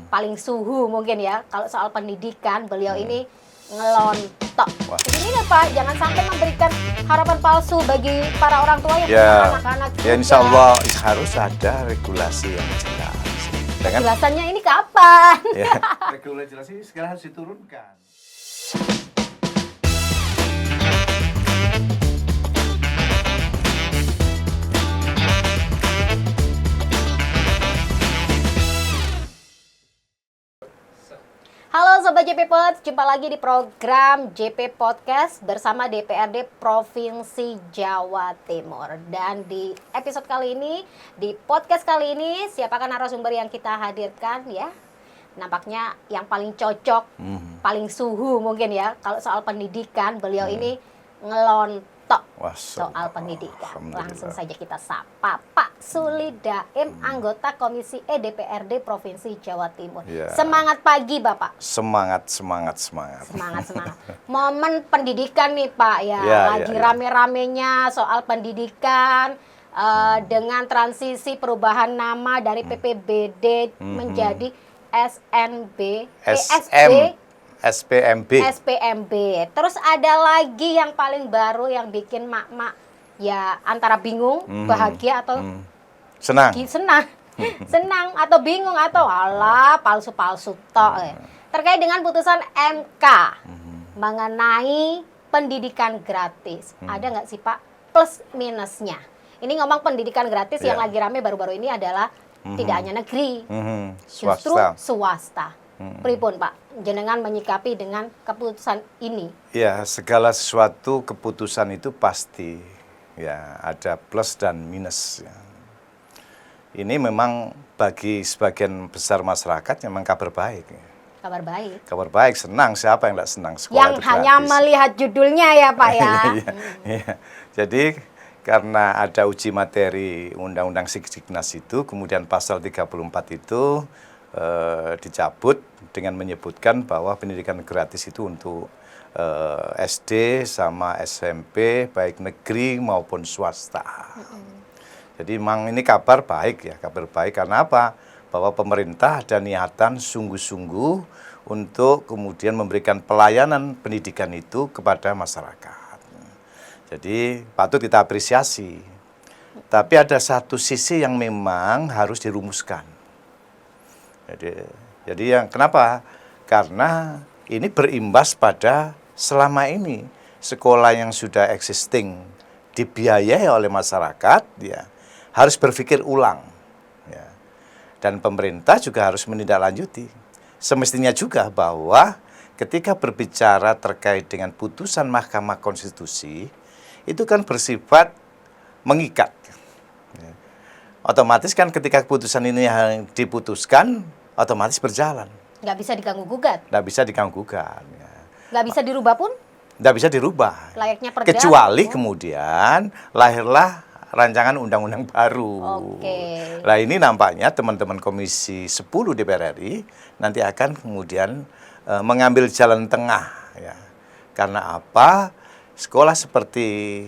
paling suhu mungkin ya. Kalau soal pendidikan, beliau ini ngelontok. Ini nih Pak, jangan sampai memberikan harapan palsu bagi para orang tua yang punya anak-anak juga. Ya insya Allah harus ada regulasi yang jelas. Kejelasannya ini kapan? Ya, regulasi sekarang harus diturunkan. Halo Sobat JP Pod, jumpa lagi di program JP Podcast bersama DPRD Provinsi Jawa Timur. Dan di episode kali ini, di podcast kali ini, siapakah narasumber yang kita hadirkan ya? Nampaknya yang paling cocok, paling suhu mungkin ya. Kalau soal pendidikan, beliau ini ngelontok soal pendidikan. Langsung saja kita sapa Pak Suli Daim, anggota Komisi E DPRD Provinsi Jawa Timur. Semangat pagi Bapak. Semangat. Momen pendidikan nih Pak ya, lagi rame-ramenya soal pendidikan. Dengan transisi perubahan nama dari PPBD menjadi SPMB. Terus ada lagi yang paling baru yang bikin mak-mak ya antara bingung, bahagia atau senang. Senang atau bingung atau alah palsu-palsu tok. Terkait dengan putusan MK mengenai pendidikan gratis. Ada nggak sih Pak plus minusnya? Ini ngomong pendidikan gratis yang lagi rame baru-baru ini adalah tidak hanya negeri, justru swasta. Pripun Pak, jenengan menyikapi dengan keputusan ini? Ya, segala sesuatu keputusan itu pasti ya ada plus dan minus. Ya. Ini memang bagi sebagian besar masyarakat memang kabar baik. Ya. Kabar baik, senang. Siapa yang tidak senang sekolah yang itu gratis? Hanya melihat judulnya ya Pak ya. Iya. Jadi karena ada uji materi Undang-Undang Sidiknas itu, kemudian pasal 34 itu dicabut dengan menyebutkan bahwa pendidikan gratis itu untuk SD sama SMP baik negeri maupun swasta. Jadi memang ini kabar baik karena apa? Bahwa pemerintah ada niatan sungguh-sungguh untuk kemudian memberikan pelayanan pendidikan itu kepada masyarakat. Jadi patut kita apresiasi. Tapi ada satu sisi yang memang harus dirumuskan. Jadi yang kenapa? Karena ini berimbas pada selama ini sekolah yang sudah existing dibiayai oleh masyarakat, ya harus berpikir ulang, ya. Dan pemerintah juga harus menindaklanjuti. Semestinya juga bahwa ketika berbicara terkait dengan putusan Mahkamah Konstitusi itu kan bersifat mengikat. Otomatis kan ketika keputusan ini yang diputuskan otomatis berjalan. Nggak bisa diganggu-gugat? Nggak bisa diganggu-gugat. Ya. Nggak bisa dirubah pun? Nggak bisa dirubah. Layaknya perda. Kecuali kemudian lahirlah rancangan undang-undang baru. Nah ini nampaknya teman-teman Komisi 10 DPR RI nanti akan kemudian mengambil jalan tengah. Ya. Karena apa? Sekolah seperti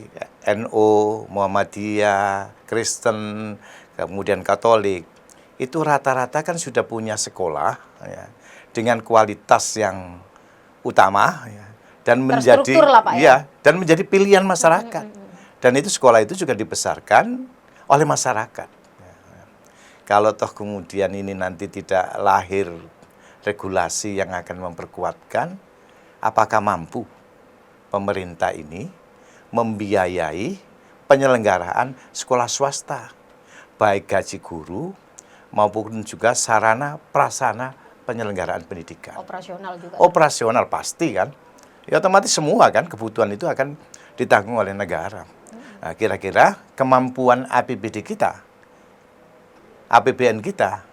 NU, Muhammadiyah, Kristen, kemudian Katolik, itu rata-rata kan sudah punya sekolah ya, dengan kualitas yang utama ya, dan menjadi lah, Pak, ya? Dan menjadi pilihan masyarakat. Dan itu sekolah itu juga dibesarkan oleh masyarakat. Ya. Kalau toh kemudian ini nanti tidak lahir regulasi yang akan memperkuatkan, apakah mampu pemerintah ini membiayai penyelenggaraan sekolah swasta, baik gaji guru maupun juga sarana prasarana penyelenggaraan pendidikan. Operasional juga. Operasional pasti kan. Ya otomatis semua kan kebutuhan itu akan ditanggung oleh negara. Nah, kira-kira kemampuan APBD kita, APBN kita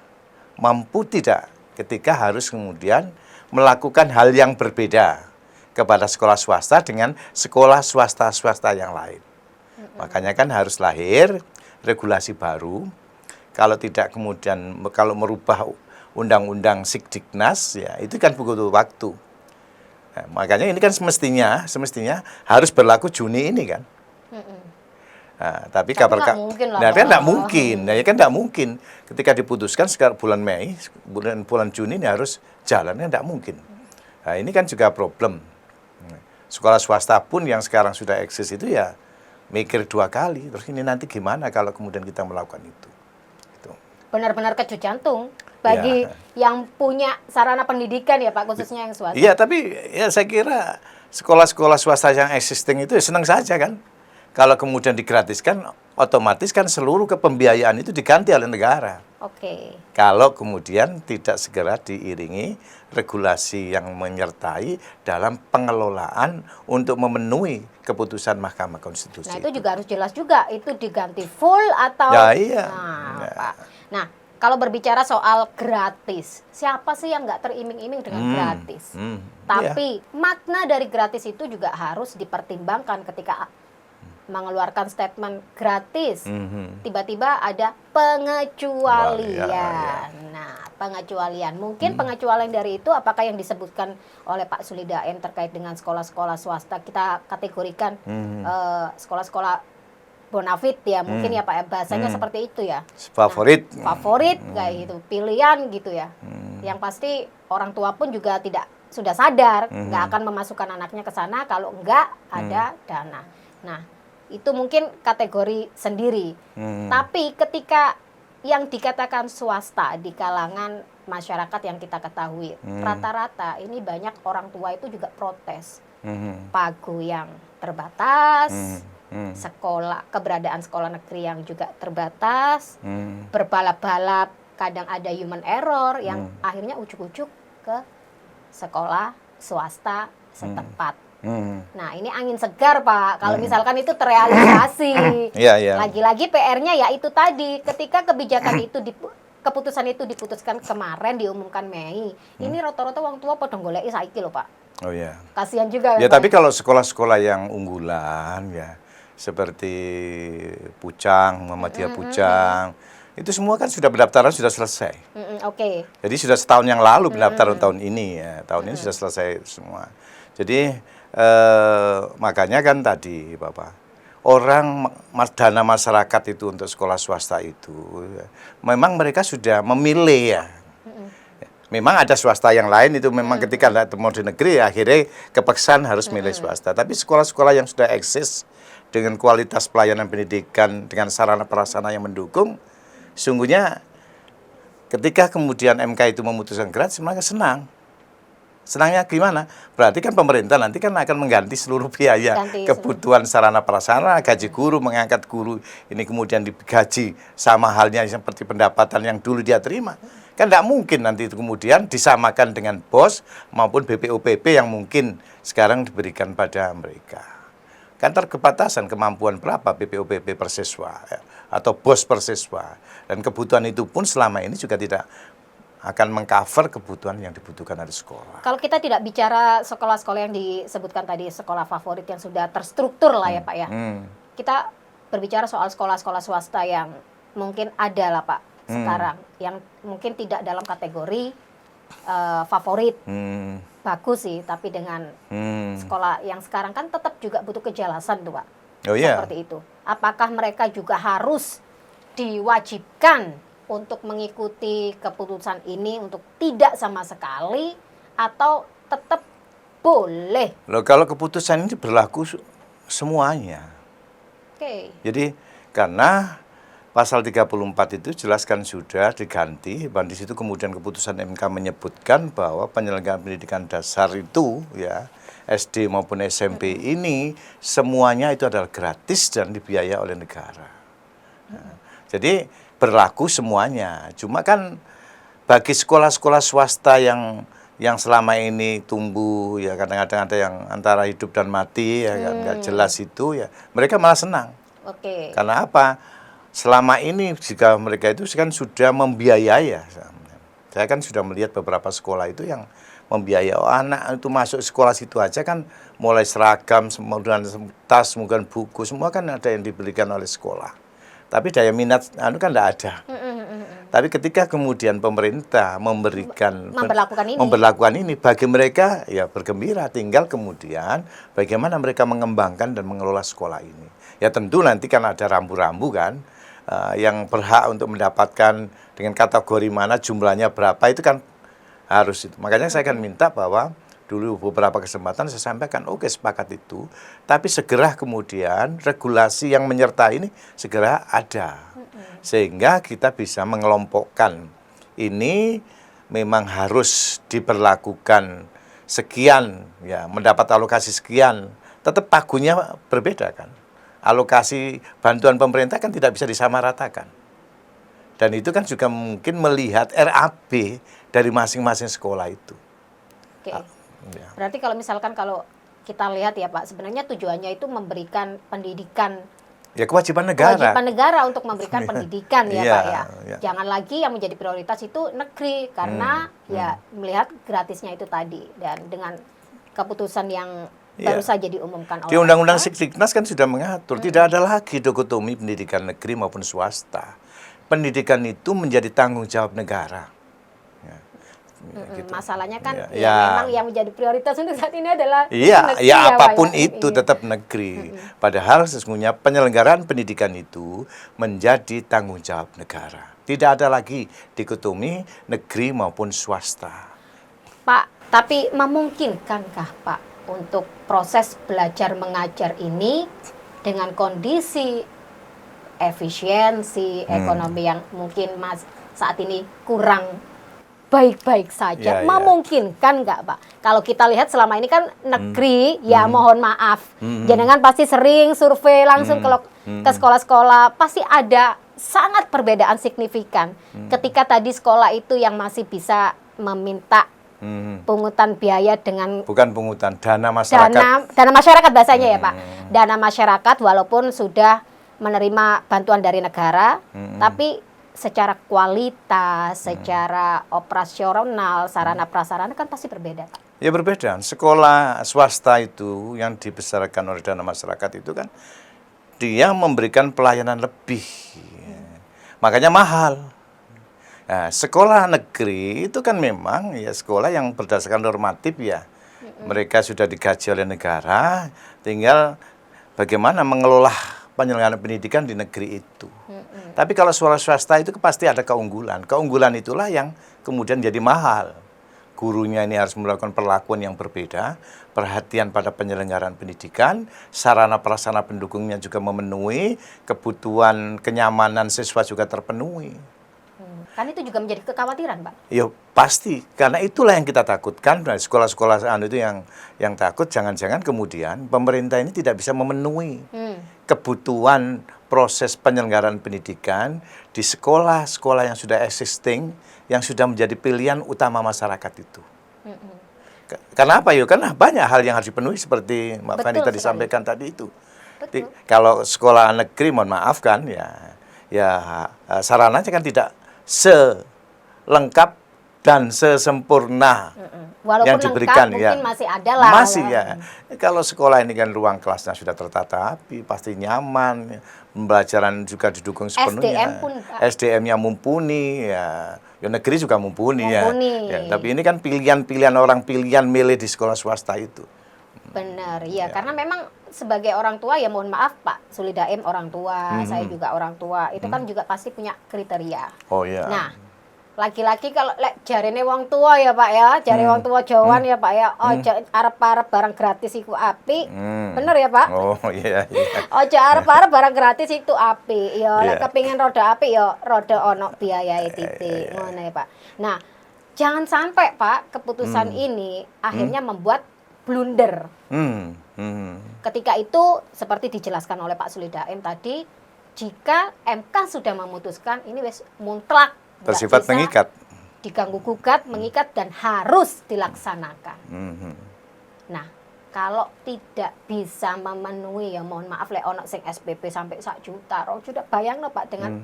mampu tidak ketika harus kemudian melakukan hal yang berbeda kepada sekolah swasta dengan sekolah swasta-swasta yang lain. Makanya kan harus lahir regulasi baru. Kalau tidak kemudian, kalau merubah undang-undang Sidiknas, ya itu kan butuh waktu. Nah, makanya ini kan semestinya harus berlaku Juni ini kan. Nah, tapi nggak mungkin lah, nah, kan Pak. nggak mungkin, nah, ya kan nggak mungkin. Ketika diputuskan sekarang bulan Mei, bulan Juni ini harus jalannya nggak mungkin. Nah, ini kan juga problem. Sekolah swasta pun yang sekarang sudah eksis itu ya mikir 2 kali. Terus ini nanti gimana kalau kemudian kita melakukan itu? Gitu. Benar-benar kecut jantung bagi yang punya sarana pendidikan ya Pak, khususnya yang swasta. Iya, tapi ya saya kira sekolah-sekolah swasta yang existing itu ya senang saja kan. Kalau kemudian digratiskan, otomatis kan seluruh kepembiayaan itu diganti oleh negara. Oke. Kalau kemudian tidak segera diiringi regulasi yang menyertai dalam pengelolaan untuk memenuhi keputusan Mahkamah Konstitusi. Nah, itu juga harus jelas juga, itu diganti full atau... Ya, iya. Nah, Pak. Nah, kalau berbicara soal gratis, siapa sih yang nggak teriming-iming dengan gratis? Tapi makna dari gratis itu juga harus dipertimbangkan ketika mengeluarkan statement gratis. Tiba-tiba ada pengecualian. Nah, pengecualian. Mungkin pengecualian dari itu apakah yang disebutkan oleh Pak Sulidaen terkait dengan sekolah-sekolah swasta, kita kategorikan sekolah-sekolah bonafit ya, mungkin ya Pak, ya, bahasanya seperti itu ya. Favorit. Nah, favorit kayak gitu, pilihan gitu ya. Yang pasti orang tua pun juga sudah sadar nggak akan memasukkan anaknya ke sana kalau nggak ada dana. Nah, itu mungkin kategori sendiri. Tapi ketika yang dikatakan swasta di kalangan masyarakat yang kita ketahui, rata-rata ini banyak orang tua itu juga protes. Pagu yang terbatas, keberadaan sekolah negeri yang juga terbatas, berbalap-balap, kadang ada human error yang akhirnya ujuk-ujuk ke sekolah swasta setempat. Nah, ini angin segar Pak, kalau misalkan itu terrealisasi. Lagi-lagi PR-nya ya itu tadi, ketika kebijakan itu keputusan itu diputuskan kemarin, diumumkan Mei, ini rata-rata orang tua pada goleki saiki loh Pak. Oh iya. Kasihan juga ya. Pak. Tapi kalau sekolah-sekolah yang unggulan ya, seperti Pucang, Muhammadiyah Pucang, itu semua kan sudah pendaftaran sudah selesai. Oke. Jadi sudah setahun yang lalu pendaftaran tahun ini ya, tahun ini sudah selesai semua. Jadi makanya kan tadi Bapak, dana masyarakat itu untuk sekolah swasta itu, ya, memang mereka sudah memilih ya. Memang ada swasta yang lain itu memang ketika mau di negeri akhirnya kepaksaan harus milih swasta. Tapi sekolah-sekolah yang sudah eksis dengan kualitas pelayanan pendidikan, dengan sarana prasarana yang mendukung, sungguhnya ketika kemudian MK itu memutuskan gratis, mereka senang. Senangnya gimana? Berarti kan pemerintah nanti kan akan mengganti seluruh biaya kebutuhan sarana prasarana, gaji guru, mengangkat guru ini kemudian digaji sama halnya seperti pendapatan yang dulu dia terima. Kan tidak mungkin nanti itu kemudian disamakan dengan BOS maupun BPOPP yang mungkin sekarang diberikan pada mereka. Kan terkebatasan kemampuan berapa BPOPP per siswa ya, atau BOS per siswa. Dan kebutuhan itu pun selama ini juga tidak akan mengcover kebutuhan yang dibutuhkan dari sekolah. Kalau kita tidak bicara sekolah-sekolah yang disebutkan tadi, sekolah favorit yang sudah terstruktur lah ya Pak ya. Kita berbicara soal sekolah-sekolah swasta yang mungkin ada lah Pak sekarang, yang mungkin tidak dalam kategori favorit. Bagus sih, tapi dengan sekolah yang sekarang kan tetap juga butuh kejelasan tuh Pak. Seperti itu. Apakah mereka juga harus diwajibkan untuk mengikuti keputusan ini untuk tidak sama sekali atau tetap boleh? Loh, kalau keputusan ini berlaku semuanya. Oke. Jadi karena pasal 34 itu jelaskan sudah diganti, dan di situ kemudian keputusan MK menyebutkan bahwa penyelenggaraan pendidikan dasar itu ya, SD maupun SMP ini semuanya itu adalah gratis dan dibiayai oleh negara. Nah, jadi berlaku semuanya. Cuma kan bagi sekolah-sekolah swasta yang selama ini tumbuh ya, kadang-kadang ada yang antara hidup dan mati ya, nggak jelas itu ya, mereka malah senang. Oke. Karena apa? Selama ini jika mereka itu kan sudah membiayai ya. Saya kan sudah melihat beberapa sekolah itu yang membiayai anak itu masuk sekolah situ aja kan, mulai seragam, kemudian tas, mungkin buku, semua kan ada yang diberikan oleh sekolah. Tapi daya minat kan tidak ada. Tapi ketika kemudian pemerintah memberlakukan ini bagi mereka ya bergembira, tinggal kemudian bagaimana mereka mengembangkan dan mengelola sekolah ini. Ya tentu nanti kan ada rambu-rambu kan, yang berhak untuk mendapatkan dengan kategori mana, jumlahnya berapa, itu kan harus itu. Makanya saya akan minta bahwa dulu beberapa kesempatan saya sampaikan, oke sepakat itu, tapi segera kemudian regulasi yang menyertai ini segera ada. Sehingga kita bisa mengelompokkan, ini memang harus diberlakukan sekian, ya mendapat alokasi sekian, tetap pagunya berbeda kan. Alokasi bantuan pemerintah kan tidak bisa disamaratakan. Dan itu kan juga mungkin melihat RAB dari masing-masing sekolah itu. Oke. Ya. Berarti kalau misalkan kalau kita lihat ya Pak, sebenarnya tujuannya itu memberikan pendidikan. Ya kewajiban negara. Kewajiban negara untuk memberikan pendidikan ya Iya, Pak ya. iya. Jangan lagi yang menjadi prioritas itu negeri karena ya melihat gratisnya itu tadi, dan dengan keputusan yang baru saja diumumkan oleh di Undang-Undang Sikdiknas kan sudah mengatur, tidak ada lagi dikotomi pendidikan negeri maupun swasta. Pendidikan itu menjadi tanggung jawab negara. Ya, gitu. Masalahnya kan Ya. memang yang menjadi prioritas untuk saat ini adalah Iya, negeri ya Pak, apapun ya. itu Iya. tetap negeri. Padahal sesungguhnya penyelenggaraan pendidikan itu menjadi tanggung jawab negara. Tidak ada lagi dikotomi negeri maupun swasta. Pak, tapi memungkinkankah Pak untuk proses belajar mengajar ini dengan kondisi efisiensi ekonomi yang mungkin saat ini kurang baik-baik saja, Ya, memungkinkan nggak Pak? Kalau kita lihat selama ini kan negeri, ya mohon maaf, jenengan pasti sering survei langsung ke sekolah-sekolah, pasti ada sangat perbedaan signifikan. Ketika tadi sekolah itu yang masih bisa meminta pungutan biaya dengan Bukan pungutan, dana masyarakat. dana masyarakat bahasanya ya Pak, dana masyarakat walaupun sudah menerima bantuan dari negara, tapi secara kualitas, secara operasional, sarana prasarana kan pasti berbeda, Pak. Ya berbeda. Sekolah swasta itu yang dibesarkan oleh dana masyarakat itu kan dia memberikan pelayanan lebih. Makanya mahal. Nah, sekolah negeri itu kan memang ya sekolah yang berdasarkan normatif ya. Mereka sudah digaji oleh negara, tinggal bagaimana mengelola penyelenggaraan pendidikan di negeri itu. Tapi kalau sekolah swasta itu pasti ada keunggulan. Keunggulan itulah yang kemudian jadi mahal. Gurunya ini harus melakukan perlakuan yang berbeda, perhatian pada penyelenggaraan pendidikan, sarana prasarana pendukungnya juga memenuhi, kebutuhan kenyamanan siswa juga terpenuhi. Kan itu juga menjadi kekhawatiran, Pak. Ya pasti, karena itulah yang kita takutkan. Nah, sekolah-sekolah itu yang takut jangan-jangan kemudian pemerintah ini tidak bisa memenuhi kebutuhan proses penyelenggaraan pendidikan di sekolah-sekolah yang sudah existing, yang sudah menjadi pilihan utama masyarakat itu. Karena apa ya? Karena banyak hal yang harus dipenuhi seperti Mbak Fani tadi sampaikan tadi itu. Kalau sekolah negeri, mohon maaf kan, ya sarananya kan tidak selengkap dan sesempurna Walaupun yang diberikan, lengkap, mungkin masih ada lah. Masih ya. Kalau sekolah ini kan ruang kelasnya sudah tertata rapi, pasti nyaman, pembelajaran juga didukung sepenuhnya. SDM-nya mumpuni ya. Ya negeri juga mumpuni. Ya. Tapi ini kan pilihan-pilihan orang, pilihan milih di sekolah swasta itu. Benar, ya. Karena memang sebagai orang tua ya mohon maaf Pak Sulidaim orang tua, saya juga orang tua, itu kan juga pasti punya kriteria. Oh iya. Nah, laki-laki kalau jarene wong tua ya Pak ya, jare wong tua Jawan ya Pak ya, ojo arep-arep barang gratis iku apik. Bener ya Pak? Oh iya. Ojo arep-arep barang gratis itu apik. Ya lek kepengin roda apik ya roda ono biayae titik. Ngono ya Pak. Nah, jangan sampai Pak keputusan ini akhirnya membuat blunder. Ketika itu seperti dijelaskan oleh Pak Sulidaim tadi, jika MK sudah memutuskan ini wis mutlak bersifat mengikat, diganggu gugat, mengikat dan harus dilaksanakan. Nah, kalau tidak bisa memenuhi ya mohon maaf lek ono sing SPP sampai 1 juta, 2 juta, bayangno Pak dengan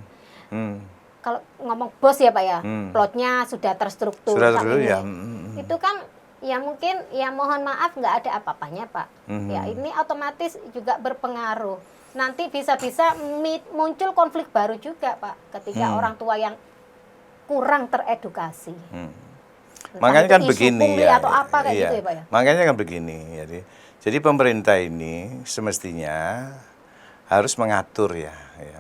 kalau ngomong bos ya Pak ya, plotnya sudah terstruktur. Ya. Itu kan ya mungkin ya mohon maaf nggak ada apa-apanya Pak. Ya ini otomatis juga berpengaruh. Nanti bisa-bisa muncul konflik baru juga Pak ketika orang tua yang kurang teredukasi. Makanya kan begini ya. Atau apa kayak gitu ya Pak ya. Makanya kan begini. Jadi pemerintah ini semestinya harus mengatur ya,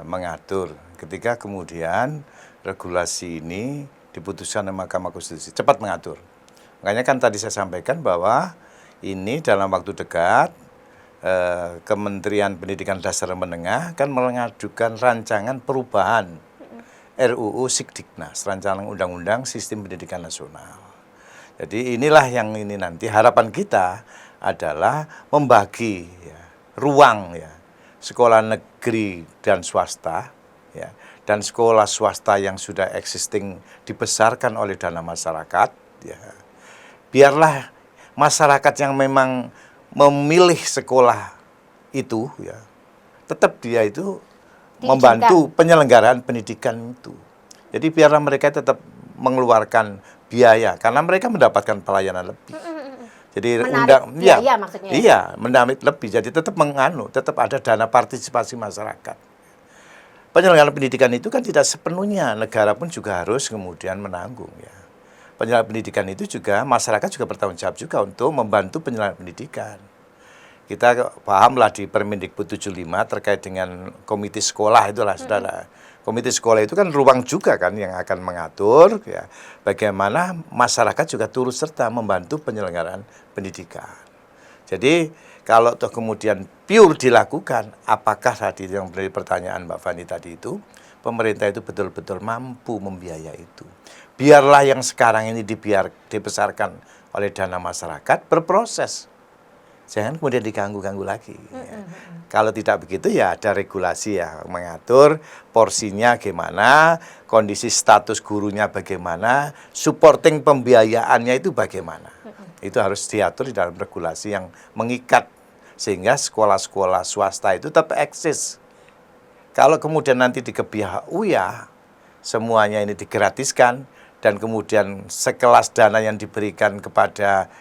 mengatur. Ketika kemudian regulasi ini diputuskan oleh Mahkamah Konstitusi, cepat mengatur. Makanya kan tadi saya sampaikan bahwa ini dalam waktu dekat Kementerian Pendidikan Dasar dan Menengah kan mengajukan rancangan perubahan RUU Sikdiknas, rancangan Undang-Undang Sistem Pendidikan Nasional. Jadi inilah yang ini nanti harapan kita adalah membagi ruang sekolah negeri dan swasta dan sekolah swasta yang sudah existing dibesarkan oleh dana masyarakat biarlah masyarakat yang memang memilih sekolah itu tetap dia itu membantu penyelenggaraan pendidikan itu. Jadi biarlah mereka tetap mengeluarkan biaya karena mereka mendapatkan pelayanan lebih. Jadi biaya maksudnya. Iya, mendapat lebih. Jadi tetap tetap ada dana partisipasi masyarakat. Penyelenggaraan pendidikan itu kan tidak sepenuhnya negara pun juga harus kemudian menanggung Penyelenggaraan pendidikan itu juga masyarakat juga bertanggung jawab juga untuk membantu penyelenggaraan pendidikan. Kita pahamlah di Permendikbud 75 terkait dengan komite sekolah itulah saudara. Komite sekolah itu kan ruang juga kan yang akan mengatur bagaimana masyarakat juga turut serta membantu penyelenggaraan pendidikan. Jadi kalau toh kemudian pure dilakukan, apakah tadi yang menjadi pertanyaan Mbak Fani tadi itu, pemerintah itu betul-betul mampu membiayai itu. Biarlah yang sekarang ini dibesarkan oleh dana masyarakat berproses. Jangan kemudian diganggu-ganggu lagi. Kalau tidak begitu ada regulasi mengatur porsinya gimana, kondisi status gurunya bagaimana, supporting pembiayaannya itu bagaimana. Itu harus diatur di dalam regulasi yang mengikat sehingga sekolah-sekolah swasta itu tetap eksis. Kalau kemudian nanti dikebiah semuanya ini digratiskan dan kemudian sekelas dana yang diberikan kepada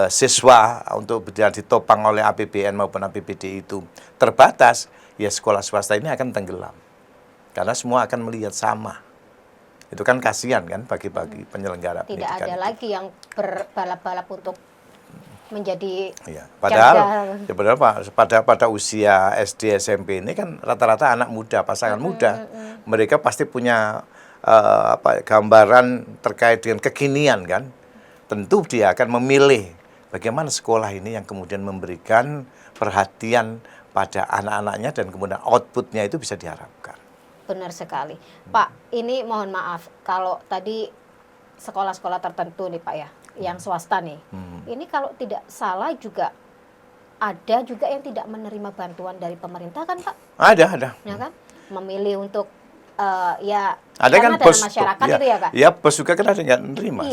siswa untuk ditopang oleh APBN maupun APBD itu terbatas, sekolah swasta ini akan tenggelam. Karena semua akan melihat sama. Itu kan kasihan kan bagi penyelenggara pendidikan. Tidak ada lagi yang berbalap-balap untuk menjadi padahal pada usia SD SMP ini kan rata-rata anak muda, pasangan muda. Mereka pasti punya gambaran terkait dengan kekinian kan. Tentu dia akan memilih bagaimana sekolah ini yang kemudian memberikan perhatian pada anak-anaknya dan kemudian outputnya itu bisa diharapkan. Benar sekali. Pak, ini mohon maaf kalau tadi sekolah-sekolah tertentu nih Pak yang swasta nih. Ini kalau tidak salah juga ada juga yang tidak menerima bantuan dari pemerintah kan Pak? Ada. Ya kan? Memilih untuk ada kan bos masyarakat itu ya Kak? Ya bos juga kan ada nggak menerima.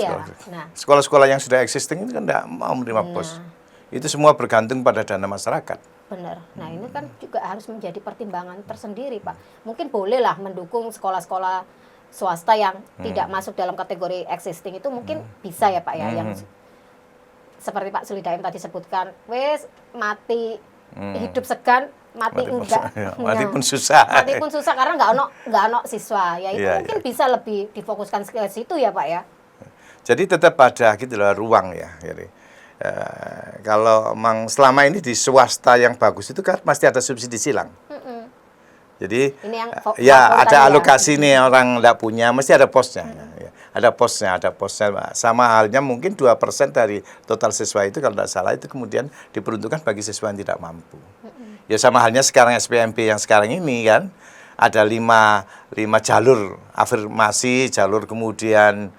Sekolah-sekolah yang sudah existing itu kan nggak mau menerima bos. Itu semua bergantung pada dana masyarakat. Benar. Nah ini kan juga harus menjadi pertimbangan tersendiri Pak. Mungkin bolehlah mendukung sekolah-sekolah swasta yang tidak masuk dalam kategori existing itu mungkin bisa ya Pak yang seperti Pak Sulidaim tadi sebutkan, wes mati hidup segan. Mati enggak, mati pun susah. Mati pun susah karena nggak ono siswa. Ya itu mungkin bisa lebih difokuskan ke situ ya Pak ya. Jadi tetap ada gitulah ruang ya. Jadi kalau memang selama ini di swasta yang bagus itu kan pasti ada subsidi silang. Jadi ini yang ada alokasi nih orang nggak punya, mesti ada posnya. Ada posnya. Sama halnya mungkin 2% dari total siswa itu kalau tidak salah itu kemudian diperuntukkan bagi siswa yang tidak mampu. Ya sama halnya sekarang SPMP yang sekarang ini kan ada 5 jalur afirmasi, jalur kemudian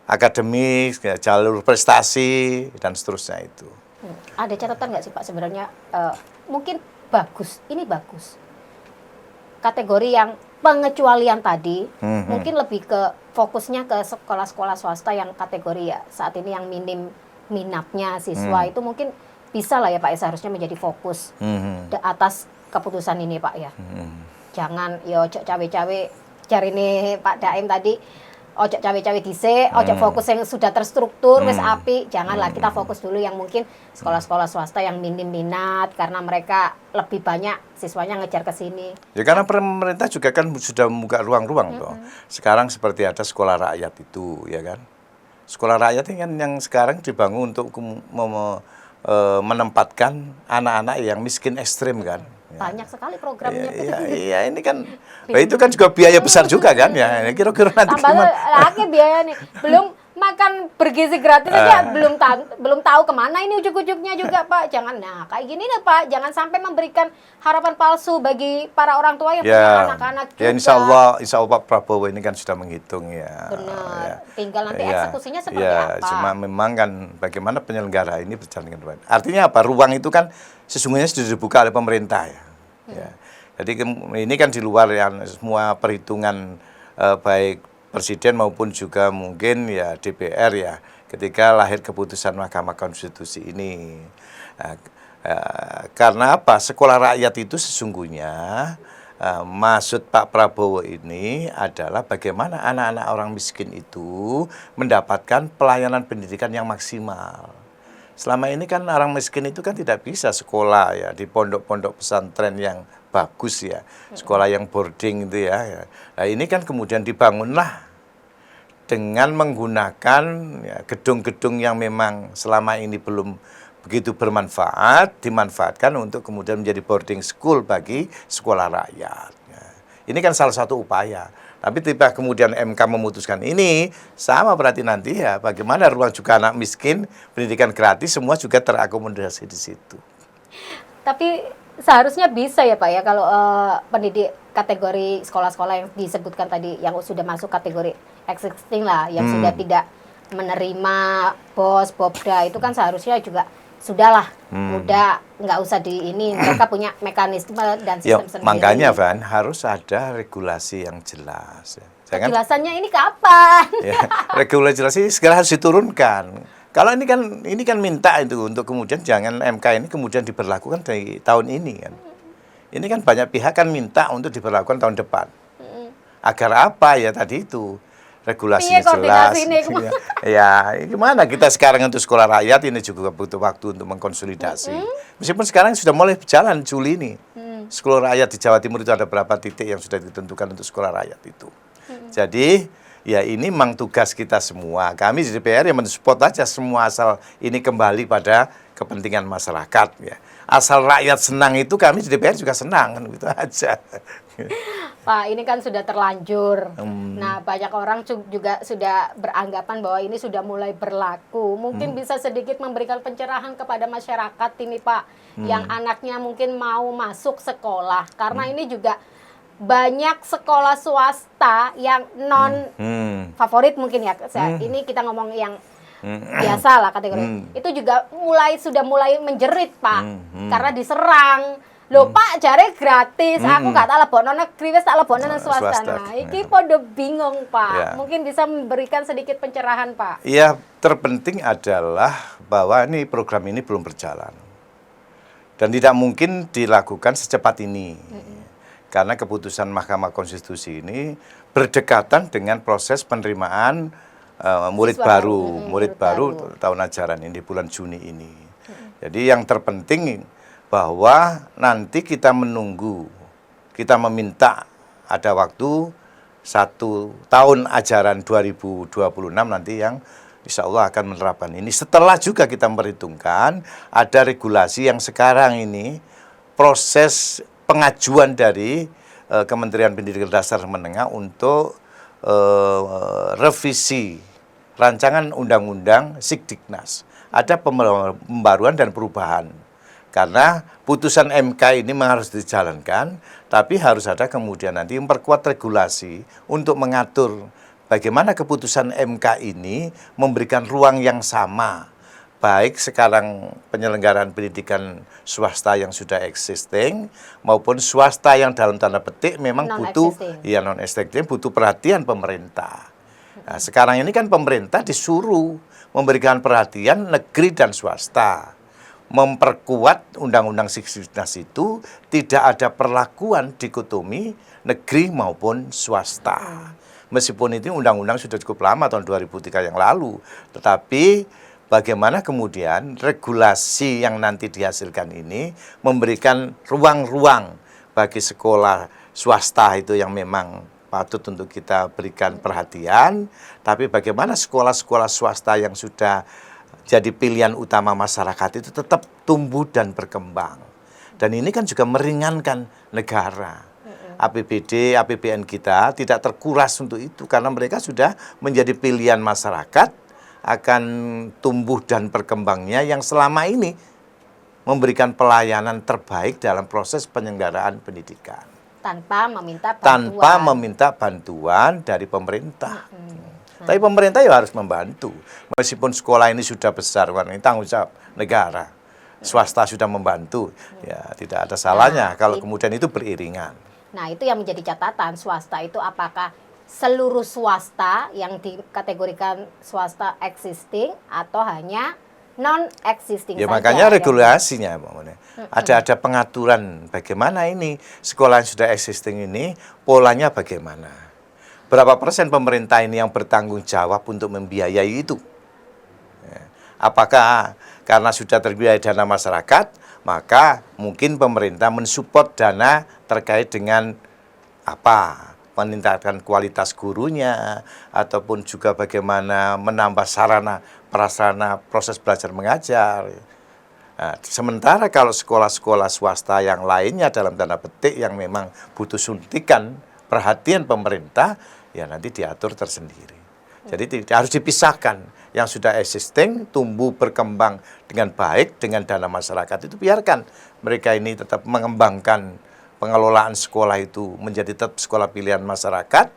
akademik, jalur prestasi dan seterusnya itu. Ada catatan nggak sih Pak sebenarnya mungkin ini bagus. Kategori yang pengecualian tadi mungkin lebih ke fokusnya ke sekolah-sekolah swasta yang kategori saat ini yang minim minatnya siswa itu mungkin bisa lah ya Pak seharusnya menjadi fokus atas keputusan ini Pak ya. Jangan ojo cawe-cawe cari nih Pak Daim tadi ojo cawe-cawe dhisik, ojo fokus yang sudah terstruktur wis apik. Janganlah kita fokus dulu yang mungkin sekolah-sekolah swasta yang minim minat karena mereka lebih banyak siswanya ngejar ke sini. Ya karena pemerintah juga kan sudah membuka ruang-ruang toh. Sekarang seperti ada sekolah rakyat itu ya kan. Sekolah rakyat ini kan yang sekarang dibangun untuk menempatkan anak-anak yang miskin ekstrim kan. Banyak sekali programnya. Iya, ini kan, itu kan juga biaya besar juga kan ya. Kira-kira nanti Tambah gimana? lagi biaya nih. Belum makan bergizi gratis aja belum tahu kemana ini ujung-ujungnya juga Pak. Jangan, nah kayak gini nih Pak, jangan sampai memberikan harapan palsu bagi para orang tua yang punya anak-anak juga. Ya insya Allah Pak Prabowo ini kan sudah menghitung ya. Benar, Ya. tinggal nanti eksekusinya seperti ya, apa. Cuma memang kan bagaimana penyelenggara ini berjalan dengan baik. Artinya apa? Ruang itu kan sesungguhnya sudah dibuka oleh pemerintah ya. Ya. Jadi ini kan di luar yang semua perhitungan baik Presiden maupun juga mungkin ya DPR ya ketika lahir keputusan Mahkamah Konstitusi ini. Nah, karena apa? Sekolah rakyat itu sesungguhnya maksud Pak Prabowo ini adalah bagaimana anak-anak orang miskin itu mendapatkan pelayanan pendidikan yang maksimal. Selama ini kan orang miskin itu kan tidak bisa sekolah ya di pondok-pondok pesantren yang bagus ya, sekolah yang boarding itu ya. Nah ini kan kemudian dibangunlah dengan menggunakan ya, gedung-gedung yang memang selama ini belum begitu bermanfaat, dimanfaatkan untuk kemudian menjadi boarding school bagi sekolah rakyat. Ya. Ini kan salah satu upaya. Tapi tiba kemudian MK memutuskan ini, sama berarti nanti ya bagaimana ruang juga anak miskin, pendidikan gratis, semua juga terakomodasi di situ. Tapi seharusnya bisa ya Pak ya kalau pendidik kategori sekolah-sekolah yang disebutkan tadi yang sudah masuk kategori existing lah, yang sudah tidak menerima BOS, BOPDA itu kan seharusnya juga sudahlah, udah nggak usah di ini, mereka punya mekanisme dan sistem sendiri. Makanya Van harus ada regulasi yang jelas. Jangan, kejelasannya ini kapan? Ya, regulasi segera harus diturunkan. Kalau ini kan minta itu untuk kemudian jangan MK ini kemudian diberlakukan dari tahun ini kan. Ini kan banyak pihak kan minta untuk diberlakukan tahun depan. Agar apa ya tadi itu? Regulasinya jelas. Ya, gimana kita sekarang untuk sekolah rakyat ini juga butuh waktu untuk mengkonsolidasi. Meskipun sekarang sudah mulai berjalan Juli ini. Sekolah rakyat di Jawa Timur itu ada berapa titik yang sudah ditentukan untuk sekolah rakyat itu. Jadi ya ini memang tugas kita semua. Kami di DPR yang mensupport aja semua asal ini kembali pada kepentingan masyarakat ya. Asal rakyat senang itu kami di DPR juga senang kan gitu aja. Pak, ini kan sudah terlanjur. Nah, banyak orang juga sudah beranggapan bahwa ini sudah mulai berlaku. Mungkin bisa sedikit memberikan pencerahan kepada masyarakat ini, Pak, yang anaknya mungkin mau masuk sekolah. Karena ini juga banyak sekolah swasta yang non favorit mungkin ya. Ini kita ngomong yang biasa lah kategori. Itu juga sudah mulai menjerit, Pak. Karena diserang. Loh Pak, jare gratis, aku gak tak lebokno negeri, wis tak lebokno nang swasta. Nah, iki podo bingung, Pak. Ya. Mungkin bisa memberikan sedikit pencerahan, Pak. Iya, terpenting adalah bahwa ini program ini belum berjalan. Dan tidak mungkin dilakukan secepat ini. Karena keputusan Mahkamah Konstitusi ini berdekatan dengan proses penerimaan murid baru tahun ajaran ini bulan Juni ini. Jadi yang terpenting bahwa nanti kita menunggu, kita meminta ada waktu 1 tahun ajaran 2026 nanti yang insya Allah akan menerapkan ini. Setelah juga kita memperhitungkan ada regulasi yang sekarang ini proses pengajuan dari Kementerian Pendidikan Dasar Menengah untuk revisi rancangan undang-undang Sikdiknas. Ada pembaruan dan perubahan. Karena putusan MK ini memang harus dijalankan, tapi harus ada kemudian nanti memperkuat regulasi untuk mengatur bagaimana keputusan MK ini memberikan ruang yang sama. Baik sekarang penyelenggaraan pendidikan swasta yang sudah existing, maupun swasta yang dalam tanda petik memang butuh perhatian pemerintah. Nah, sekarang ini kan pemerintah disuruh memberikan perhatian negeri dan swasta. Memperkuat undang-undang Sikdiknas itu tidak ada perlakuan dikotomi negeri maupun swasta. Meskipun itu undang-undang sudah cukup lama tahun 2003 yang lalu, tetapi bagaimana kemudian regulasi yang nanti dihasilkan ini memberikan ruang-ruang bagi sekolah swasta itu yang memang patut untuk kita berikan perhatian, tapi bagaimana sekolah-sekolah swasta yang sudah jadi pilihan utama masyarakat itu tetap tumbuh dan berkembang. Dan ini kan juga meringankan negara. APBD, APBN kita tidak terkuras untuk itu karena mereka sudah menjadi pilihan masyarakat akan tumbuh dan berkembangnya yang selama ini memberikan pelayanan terbaik dalam proses penyelenggaraan pendidikan. Tanpa meminta bantuan. Tanpa meminta bantuan dari pemerintah. Tapi pemerintah ya harus membantu. Meskipun sekolah ini sudah besar, ini tanggung jawab negara. Swasta sudah membantu, ya tidak ada salahnya kalau kemudian itu beriringan. Nah, itu yang menjadi catatan swasta itu apakah seluruh swasta yang dikategorikan swasta existing atau hanya non-existing Ya saja. makanya regulasinya, ada pengaturan bagaimana ini sekolah yang sudah existing ini polanya bagaimana. Berapa persen pemerintah ini yang bertanggung jawab untuk membiayai itu? Apakah karena sudah terbiaya dana masyarakat, maka mungkin pemerintah mensupport dana terkait dengan apa? Meningkatkan kualitas gurunya, ataupun juga bagaimana menambah sarana prasarana proses belajar mengajar. Nah, sementara kalau sekolah-sekolah swasta yang lainnya dalam tanda petik yang memang butuh suntikan perhatian pemerintah, ya nanti diatur tersendiri. Jadi harus dipisahkan. Yang sudah existing, tumbuh berkembang dengan baik, dengan dana masyarakat itu biarkan mereka ini tetap mengembangkan pengelolaan sekolah itu menjadi tetap sekolah pilihan masyarakat.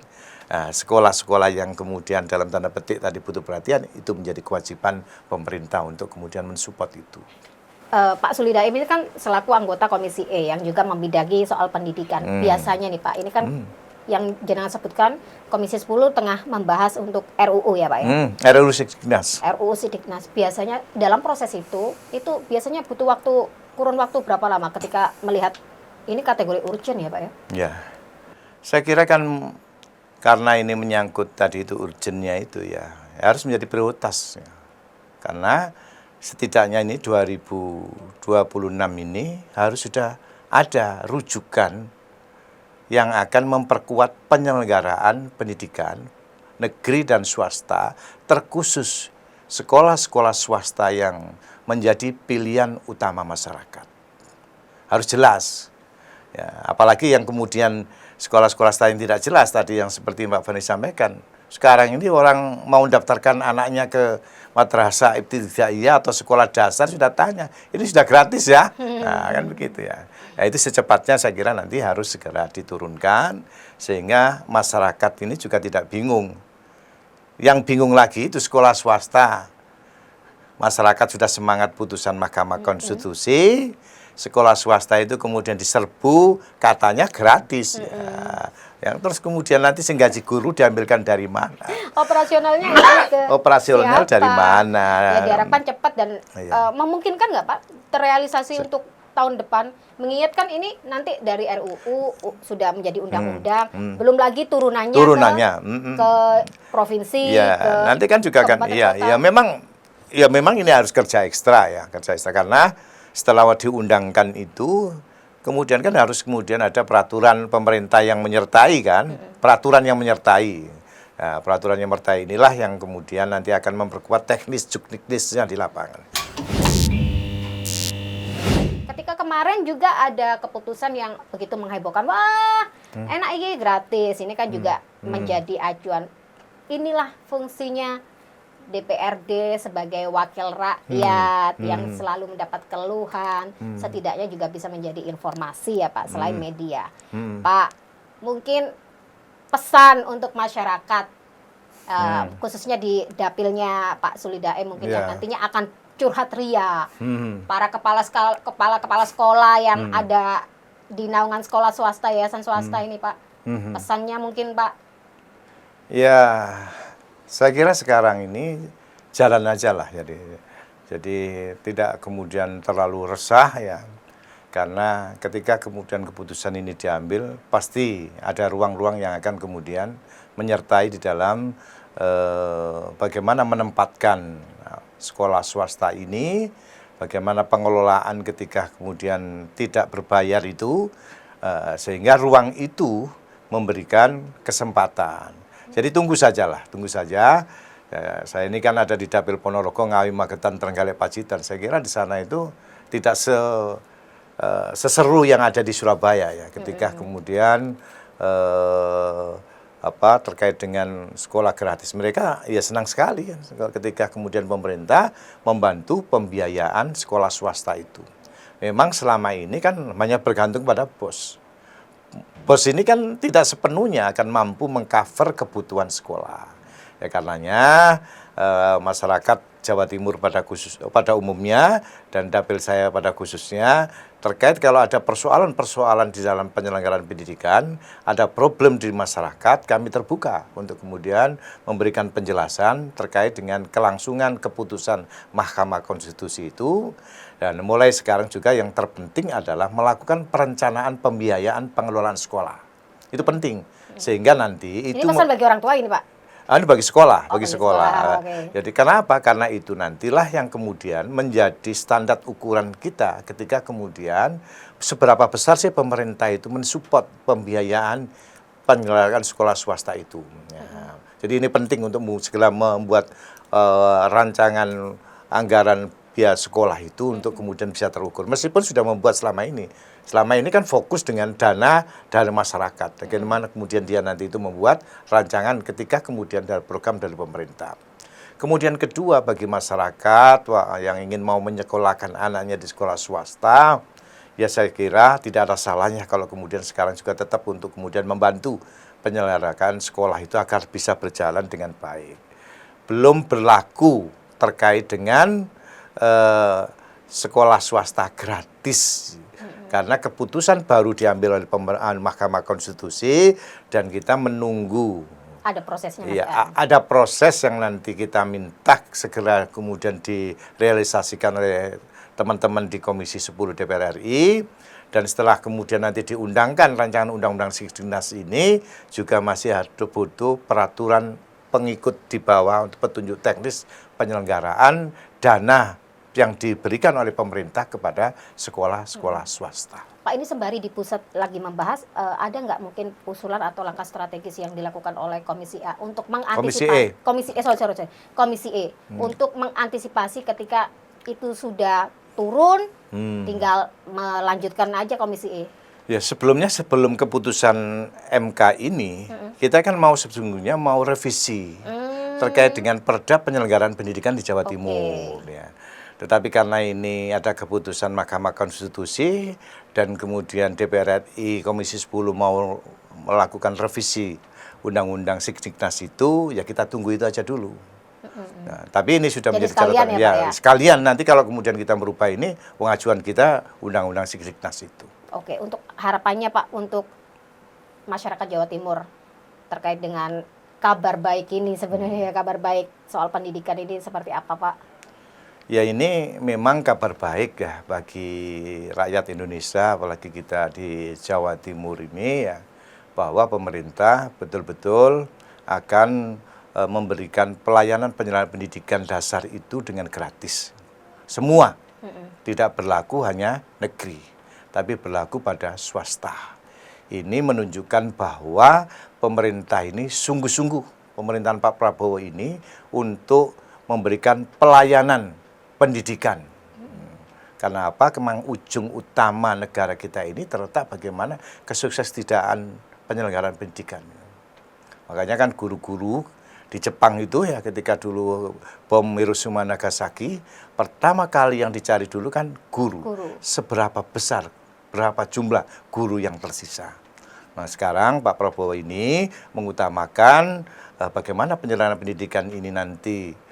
Nah, sekolah-sekolah yang kemudian dalam tanda petik tadi butuh perhatian, itu menjadi kewajiban pemerintah untuk kemudian mensupport itu. Pak Suli Daim ini kan selaku anggota Komisi E yang juga membidangi soal pendidikan. Biasanya nih Pak, ini kan yang jenengan sebutkan Komisi 10 tengah membahas untuk RUU ya Pak ya? RUU Sidiknas. RUU Sidiknas. Biasanya dalam proses itu biasanya butuh kurun waktu berapa lama ketika melihat ini kategori urgent ya Pak ya? Ya, saya kira kan karena ini menyangkut tadi itu urgentnya itu ya harus menjadi prioritas. Ya. Karena setidaknya ini 2026 ini harus sudah ada rujukan yang akan memperkuat penyelenggaraan pendidikan negeri dan swasta, terkhusus sekolah-sekolah swasta yang menjadi pilihan utama masyarakat. Harus jelas. Ya, apalagi yang kemudian sekolah-sekolah swasta yang tidak jelas tadi yang seperti Mbak Fani sampaikan. Sekarang ini orang mau mendaftarkan anaknya ke madrasah ibtidaiyah atau sekolah dasar sudah tanya, ini sudah gratis ya? Nah, kan begitu ya. Nah, itu secepatnya saya kira nanti harus segera diturunkan sehingga masyarakat ini juga tidak bingung. Yang bingung lagi itu sekolah swasta. Masyarakat sudah semangat putusan Mahkamah Konstitusi, sekolah swasta itu kemudian diserbu katanya gratis. Ya. Yang terus kemudian nanti gaji guru diambilkan dari mana? Operasionalnya ini ke operasional siapa? dari mana? Ya diharapkan cepat dan memungkinkan nggak Pak terrealisasi untuk tahun depan? Mengingatkan ini nanti dari RUU sudah menjadi undang-undang, belum lagi turunannya ke provinsi, ke nanti kan juga kan, memang ini harus kerja ekstra karena setelah diundangkan itu, kemudian kan harus kemudian ada peraturan pemerintah yang menyertai kan, peraturan yang menyertai. Nah, peraturan yang menyertai inilah yang kemudian nanti akan memperkuat juknisnya di lapangan. Ketika kemarin juga ada keputusan yang begitu menghebohkan, wah enak ini gratis, ini kan juga menjadi acuan. Inilah fungsinya DPRD sebagai wakil rakyat yang selalu mendapat keluhan, setidaknya juga bisa menjadi informasi ya Pak, selain media. Pak, mungkin pesan untuk masyarakat, khususnya di dapilnya Pak Suli Daim mungkin yang nantinya akan curhat ria, para kepala sekolah yang ada di naungan sekolah swasta, yayasan swasta ini Pak, pesannya mungkin Pak. Ya, saya kira sekarang ini jalan aja lah, jadi tidak kemudian terlalu resah ya, karena ketika kemudian keputusan ini diambil, pasti ada ruang-ruang yang akan kemudian menyertai di dalam bagaimana menempatkan sekolah swasta ini, bagaimana pengelolaan ketika kemudian tidak berbayar itu, sehingga ruang itu memberikan kesempatan. Jadi tunggu saja Ya, saya ini kan ada di Dapil Ponorogo, Ngawi, Magetan, Trenggalek, Pacitan. Saya kira di sana itu tidak seseru yang ada di Surabaya ya. Ketika kemudian terkait dengan sekolah gratis, mereka ya senang sekali kan. Ketika kemudian pemerintah membantu pembiayaan sekolah swasta itu. Memang selama ini kan hanya bergantung pada bos. Bos ini kan tidak sepenuhnya akan mampu mengcover kebutuhan sekolah. Ya karenanya masyarakat Jawa Timur pada umumnya dan dapil saya pada khususnya terkait kalau ada persoalan-persoalan di dalam penyelenggaraan pendidikan, ada problem di masyarakat, kami terbuka untuk kemudian memberikan penjelasan terkait dengan kelangsungan keputusan Mahkamah Konstitusi itu. Dan mulai sekarang juga yang terpenting adalah melakukan perencanaan pembiayaan pengelolaan sekolah. Itu penting sehingga nanti Ini itu pesan bagi orang tua ini, Pak. ini bagi sekolah, bagi sekolah. Okay. Jadi kenapa? Karena itu nantilah yang kemudian menjadi standar ukuran kita ketika kemudian seberapa besar sih pemerintah itu mensupport pembiayaan penyelenggaraan sekolah swasta itu. Ya. Jadi ini penting untuk segera membuat rancangan anggaran biaya sekolah itu untuk kemudian bisa terukur. Meskipun sudah membuat selama ini. Selama ini kan fokus dengan dana dari masyarakat. Bagaimana kemudian dia nanti itu membuat rancangan ketika kemudian ada program dari pemerintah. Kemudian kedua bagi masyarakat yang ingin mau menyekolahkan anaknya di sekolah swasta, ya saya kira tidak ada salahnya kalau kemudian sekarang juga tetap untuk kemudian membantu penyelenggaraan sekolah itu agar bisa berjalan dengan baik. Belum berlaku terkait dengan sekolah swasta gratis. Karena keputusan baru diambil oleh Mahkamah Konstitusi dan kita menunggu. Ada prosesnya. Ya, ada proses yang nanti kita minta segera kemudian direalisasikan oleh teman-teman di Komisi 10 DPR RI. Dan setelah kemudian nanti diundangkan rancangan Undang-Undang Sidiknas ini juga masih butuh peraturan pengikut di bawah untuk petunjuk teknis penyelenggaraan dana yang diberikan oleh pemerintah kepada sekolah-sekolah swasta. Pak, ini sembari di pusat lagi membahas, ada nggak mungkin usulan atau langkah strategis yang dilakukan oleh Komisi A untuk mengantisipasi Komisi E untuk mengantisipasi ketika itu sudah turun, tinggal melanjutkan aja Komisi E. Ya sebelum keputusan MK ini, kita kan sesungguhnya mau revisi terkait dengan Perda Penyelenggaraan Pendidikan di Jawa Timur. Ya. Tetapi karena ini ada keputusan Mahkamah Konstitusi dan kemudian DPR RI Komisi 10 mau melakukan revisi Undang-Undang Sidiknas itu, ya kita tunggu itu aja dulu. Nah, tapi ini sudah jadi menjadi catatan ya. Sekalian nanti kalau kemudian kita merubah ini, pengajuan kita Undang-Undang Sidiknas itu. Oke, untuk harapannya Pak untuk masyarakat Jawa Timur terkait dengan kabar baik ini sebenarnya kabar baik soal pendidikan ini seperti apa Pak? Ya ini memang kabar baik ya bagi rakyat Indonesia, apalagi kita di Jawa Timur ini ya, bahwa pemerintah betul-betul akan memberikan pelayanan penyelenggaraan pendidikan dasar itu dengan gratis. Semua, tidak berlaku hanya negeri, tapi berlaku pada swasta. Ini menunjukkan bahwa pemerintah ini sungguh-sungguh, pemerintahan Pak Prabowo ini untuk memberikan pelayanan pendidikan. Karena apa? Memang ujung utama negara kita ini terletak bagaimana kesuksesdaan penyelenggaraan pendidikan. Makanya kan guru-guru di Jepang itu ya ketika dulu bom Hiroshima Nagasaki, pertama kali yang dicari dulu kan guru. Seberapa besar, berapa jumlah guru yang tersisa. Nah sekarang Pak Prabowo ini mengutamakan bagaimana penyelenggaraan pendidikan ini nanti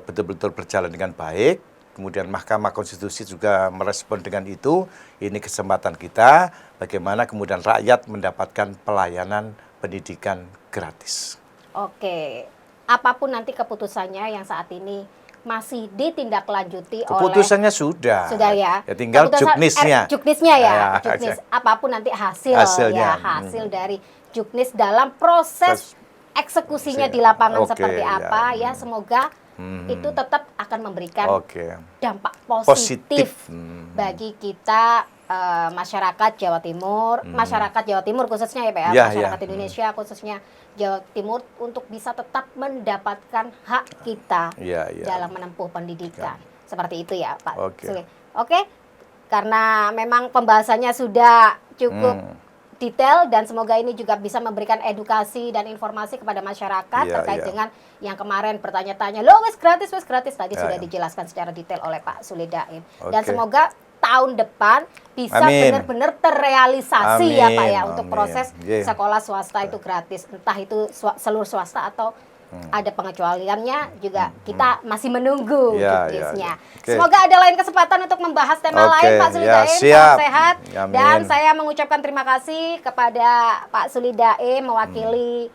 betul-betul berjalan dengan baik. Kemudian Mahkamah Konstitusi juga merespon dengan itu. Ini kesempatan kita bagaimana kemudian rakyat mendapatkan pelayanan pendidikan gratis. Oke, apapun nanti keputusannya yang saat ini masih ditindaklanjuti keputusannya sudah ya. Ya tinggal juknisnya. Juknisnya ya. Juknis apapun nanti hasilnya. Hasil dari juknis dalam proses eksekusinya di lapangan seperti apa ya. Semoga itu tetap akan memberikan dampak positif bagi kita masyarakat Jawa Timur, masyarakat Jawa Timur khususnya ya Pak ya, Ya, masyarakat ya. Indonesia khususnya Jawa Timur untuk bisa tetap mendapatkan hak kita Ya, ya. dalam menempuh pendidikan. Seperti itu ya Pak Oke. Sule. Oke, karena memang pembahasannya sudah cukup detail dan semoga ini juga bisa memberikan edukasi dan informasi kepada masyarakat Iya, terkait iya. dengan yang kemarin bertanya-tanya, loh wes gratis tadi Ya, sudah ya. dijelaskan secara detail oleh Pak Sule Daim. Dan Oke. semoga tahun depan bisa Amin. benar-benar terrealisasi ya Pak ya Amin, untuk amin. proses Yeah. sekolah swasta itu gratis, entah itu seluruh swasta atau ada pengecualiannya juga kita masih menunggu Ya, juknisnya. ya, ya. Oke. Semoga ada lain kesempatan untuk membahas tema Oke, lain Pak Sule ya, Daim, siap. salam sehat. Amin. Dan saya mengucapkan terima kasih kepada Pak Sule Daim mewakili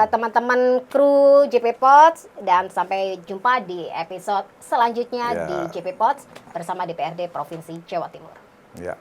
teman-teman kru JP Pods dan sampai jumpa di episode selanjutnya Ya. di JP Pods bersama DPRD Provinsi Jawa Timur. Ya.